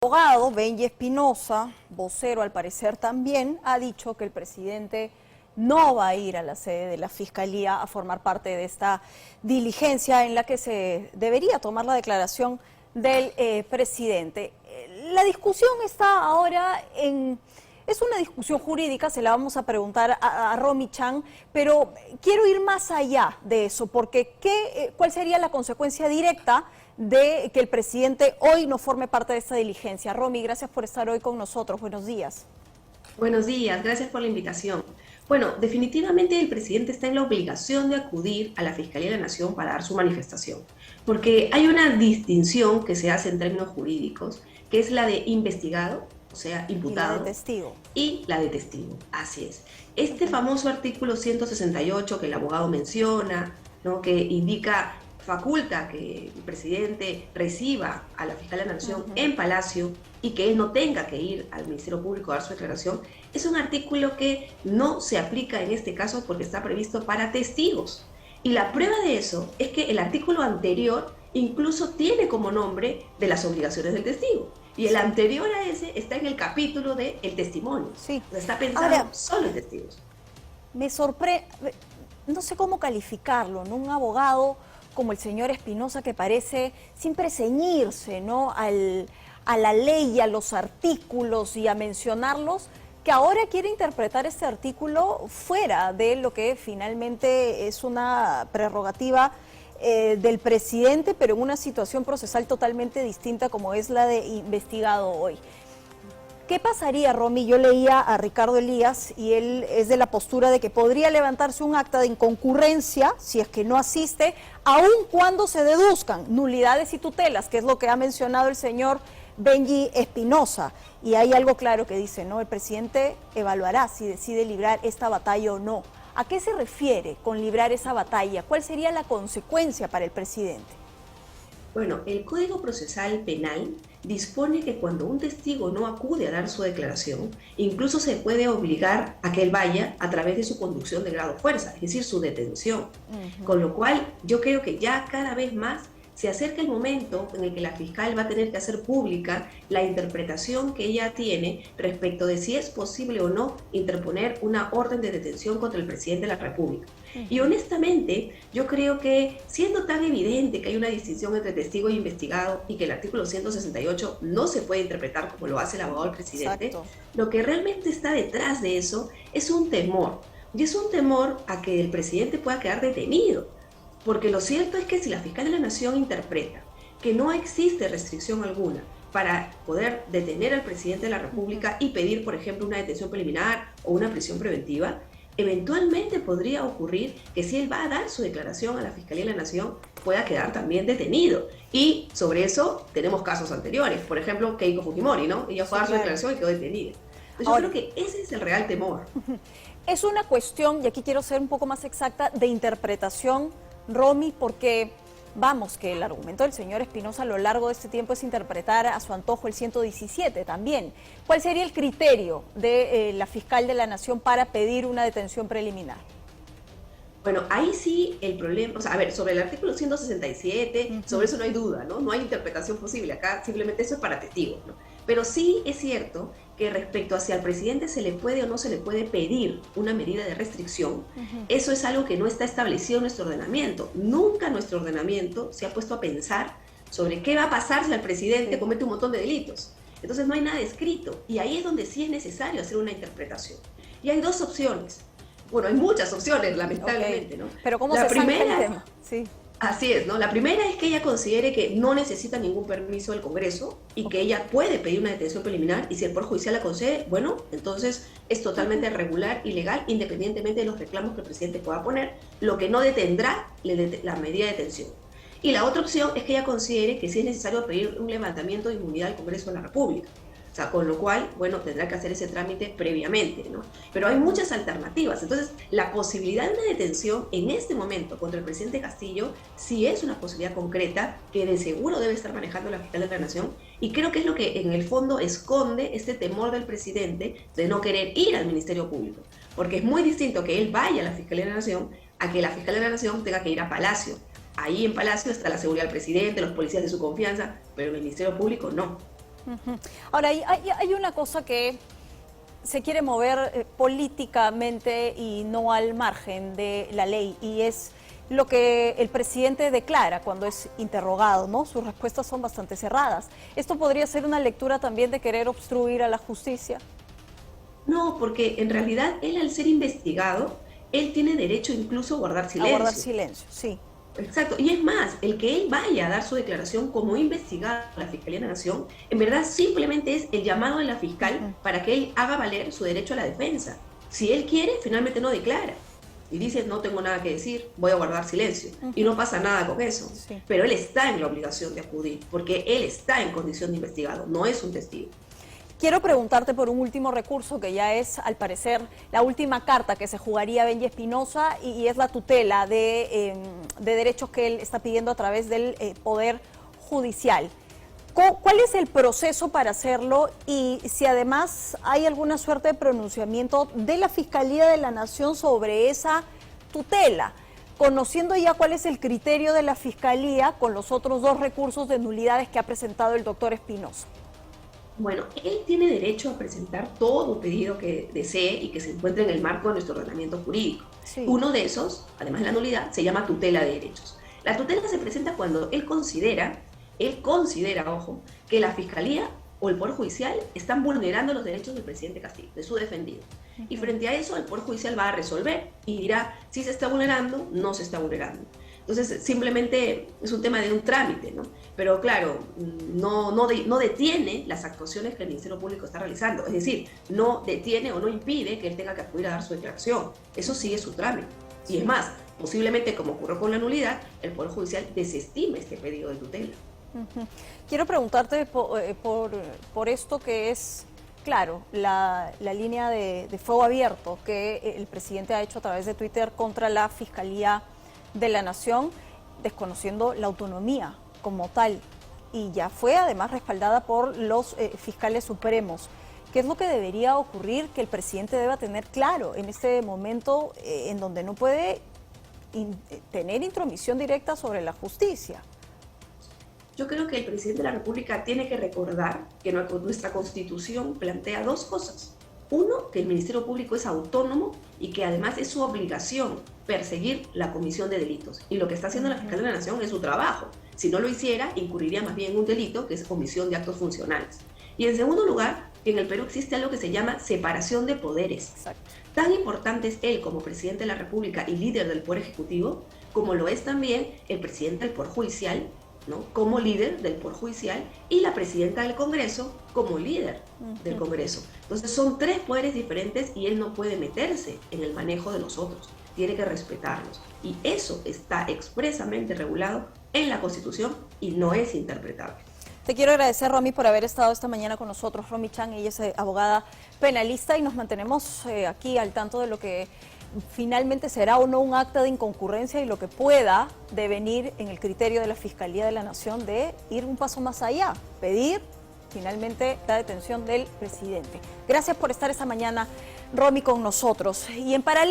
Abogado Benji Espinosa, vocero al parecer también, ha dicho que el presidente no va a ir a la sede de la Fiscalía a formar parte de esta diligencia en la que se debería tomar la declaración del presidente. La discusión está ahora es una discusión jurídica, se la vamos a preguntar a Romy Chan, pero quiero ir más allá de eso, porque ¿cuál sería la consecuencia directa de que el presidente hoy no forme parte de esta diligencia? Romy, gracias por estar hoy con nosotros. Buenos días. Buenos días, gracias por la invitación. Bueno, definitivamente el presidente está en la obligación de acudir a la Fiscalía de la Nación para dar su manifestación, porque hay una distinción que se hace en términos jurídicos, que es la de investigado, o sea, imputado, y la de testigo. Y la de testigo, así es. Este famoso artículo 168 que el abogado menciona, ¿no?, que indica, faculta que el presidente reciba a la Fiscalía de la Nación en Palacio y que él no tenga que ir al Ministerio Público a dar su declaración, es un artículo que no se aplica en este caso porque está previsto para testigos. Y la prueba de eso es que el artículo anterior incluso tiene como nombre de las obligaciones del testigo. Y el anterior a ese está en el capítulo de el testimonio. Sí. Está pensado solo en testigos. Me sorprende, no sé cómo calificarlo, ¿no? Un abogado como el señor Espinosa que parece siempre ceñirse, ¿no?, a la ley y a los artículos y a mencionarlos, que ahora quiere interpretar este artículo fuera de lo que finalmente es una prerrogativa del presidente, pero en una situación procesal totalmente distinta como es la de investigado hoy. ¿Qué pasaría, Romy? Yo leía a Ricardo Elías y él es de la postura de que podría levantarse un acta de inconcurrencia si es que no asiste, aun cuando se deduzcan nulidades y tutelas, que es lo que ha mencionado el señor Benji Espinosa. Y hay algo claro que dice, ¿no? El presidente evaluará si decide librar esta batalla o no. ¿A qué se refiere con librar esa batalla? ¿Cuál sería la consecuencia para el presidente? Bueno, el Código Procesal Penal dispone que cuando un testigo no acude a dar su declaración, incluso se puede obligar a que él vaya a través de su conducción de grado fuerza, es decir, su detención. Con lo cual, yo creo que ya cada vez más se acerca el momento en el que la fiscal va a tener que hacer pública la interpretación que ella tiene respecto de si es posible o no interponer una orden de detención contra el presidente de la República. Y honestamente, yo creo que siendo tan evidente que hay una distinción entre testigo e investigado y que el artículo 168 no se puede interpretar como lo hace el abogado del presidente, Exacto. Lo que realmente está detrás de eso es un temor. Y es un temor a que el presidente pueda quedar detenido. Porque lo cierto es que si la Fiscalía de la Nación interpreta que no existe restricción alguna para poder detener al presidente de la República y pedir, por ejemplo, una detención preliminar o una prisión preventiva, eventualmente podría ocurrir que si él va a dar su declaración a la Fiscalía de la Nación, pueda quedar también detenido. Y sobre eso tenemos casos anteriores, por ejemplo, Keiko Fujimori, ¿no? Ella fue a dar su declaración y quedó detenida. Entonces, yo creo que ese es el real temor. Es una cuestión, y aquí quiero ser un poco más exacta, de interpretación, Romy, porque vamos, que el argumento del señor Espinosa a lo largo de este tiempo es interpretar a su antojo el 117 también. ¿Cuál sería el criterio de la fiscal de la Nación para pedir una detención preliminar? Bueno, ahí sí el problema, o sea, a ver, sobre el artículo 167, sobre eso no hay duda, ¿no? No hay interpretación posible, acá simplemente eso es para testigos, ¿no? Pero sí es cierto que respecto a si al presidente se le puede o no se le puede pedir una medida de restricción, eso es algo que no está establecido en nuestro ordenamiento. Nunca nuestro ordenamiento se ha puesto a pensar sobre qué va a pasar si el presidente comete un montón de delitos. Entonces no hay nada escrito y ahí es donde sí es necesario hacer una interpretación. Y hay dos opciones. Bueno, hay muchas opciones, lamentablemente, ¿no? Pero ¿cómo se zanja el tema? Sí. Así es, ¿no? La primera es que ella considere que no necesita ningún permiso del Congreso y que ella puede pedir una detención preliminar y si el Poder Judicial la concede, bueno, entonces es totalmente regular y legal independientemente de los reclamos que el presidente pueda poner, lo que no detendrá la medida de detención. Y la otra opción es que ella considere que sí es necesario pedir un levantamiento de inmunidad al Congreso de la República. O sea, con lo cual, bueno, tendrá que hacer ese trámite previamente, ¿no? Pero hay muchas alternativas. Entonces, la posibilidad de una detención en este momento contra el presidente Castillo sí es una posibilidad concreta que de seguro debe estar manejando la Fiscalía de la Nación y creo que es lo que en el fondo esconde este temor del presidente de no querer ir al Ministerio Público. Porque es muy distinto que él vaya a la Fiscalía de la Nación a que la Fiscalía de la Nación tenga que ir a Palacio. Ahí en Palacio está la seguridad del presidente, los policías de su confianza, pero en el Ministerio Público no. Ahora, hay una cosa que se quiere mover políticamente y no al margen de la ley, y es lo que el presidente declara cuando es interrogado, ¿no? Sus respuestas son bastante cerradas. ¿Esto podría ser una lectura también de querer obstruir a la justicia? No, porque en realidad él al ser investigado, él tiene derecho incluso a guardar A guardar silencio. silencio, sí. Exacto, y es más, el que él vaya a dar su declaración como investigado a la Fiscalía de la Nación, en verdad simplemente es el llamado de la fiscal para que él haga valer su derecho a la defensa. Si él quiere, finalmente no declara y dice no tengo nada que decir, voy a guardar silencio y no pasa nada con eso. Sí. Pero él está en la obligación de acudir porque él está en condición de investigado, no es un testigo. Quiero preguntarte por un último recurso que ya es, al parecer, la última carta que se jugaría Benji Espinosa y es la tutela de derechos que él está pidiendo a través del Poder Judicial. ¿Cuál es el proceso para hacerlo y si además hay alguna suerte de pronunciamiento de la Fiscalía de la Nación sobre esa tutela? Conociendo ya cuál es el criterio de la Fiscalía con los otros dos recursos de nulidades que ha presentado el doctor Espinosa. Bueno, él tiene derecho a presentar todo pedido que desee y que se encuentre en el marco de nuestro ordenamiento jurídico. Sí. Uno de esos, además de la nulidad, se llama tutela de derechos. La tutela se presenta cuando él considera, ojo, que la Fiscalía o el Poder Judicial están vulnerando los derechos del presidente Castillo, de su defendido. Y frente a eso, el Poder Judicial va a resolver y dirá si se está vulnerando, no se está vulnerando. Entonces, simplemente es un tema de un trámite, ¿no? Pero claro, no detiene las actuaciones que el Ministerio Público está realizando. Es decir, no detiene o no impide que él tenga que acudir a dar su declaración. Eso sigue su trámite. Y es más, posiblemente, como ocurrió con la nulidad, el Poder Judicial desestime este pedido de tutela. Quiero preguntarte por esto que es, claro, la línea de fuego abierto que el presidente ha hecho a través de Twitter contra la Fiscalía de la Nación, desconociendo la autonomía como tal, y ya fue además respaldada por los fiscales supremos. ¿Qué es lo que debería ocurrir que el presidente deba tener claro en este momento en donde no puede tener intromisión directa sobre la justicia? Yo creo que el presidente de la República tiene que recordar que nuestra Constitución plantea dos cosas. Uno, que el Ministerio Público es autónomo y que además es su obligación perseguir la comisión de delitos. Y lo que está haciendo la Fiscalía de la Nación es su trabajo. Si no lo hiciera, incurriría más bien en un delito que es omisión de actos funcionales. Y en segundo lugar, que en el Perú existe algo que se llama separación de poderes. Exacto. Tan importante es él como presidente de la República y líder del Poder Ejecutivo, como lo es también el presidente del Poder Judicial, ¿no? Como líder del Poder Judicial, y la presidenta del Congreso como líder del Congreso. Entonces son tres poderes diferentes y él no puede meterse en el manejo de los otros, tiene que respetarlos. Y eso está expresamente regulado en la Constitución y no es interpretable. Te quiero agradecer, Romy, por haber estado esta mañana con nosotros. Romy Chang, ella es abogada penalista y nos mantenemos aquí al tanto de lo que finalmente será o no un acta de inconcurrencia y lo que pueda devenir en el criterio de la Fiscalía de la Nación de ir un paso más allá, pedir finalmente la detención del presidente. Gracias por estar esta mañana, Romy, con nosotros. Y en paralelo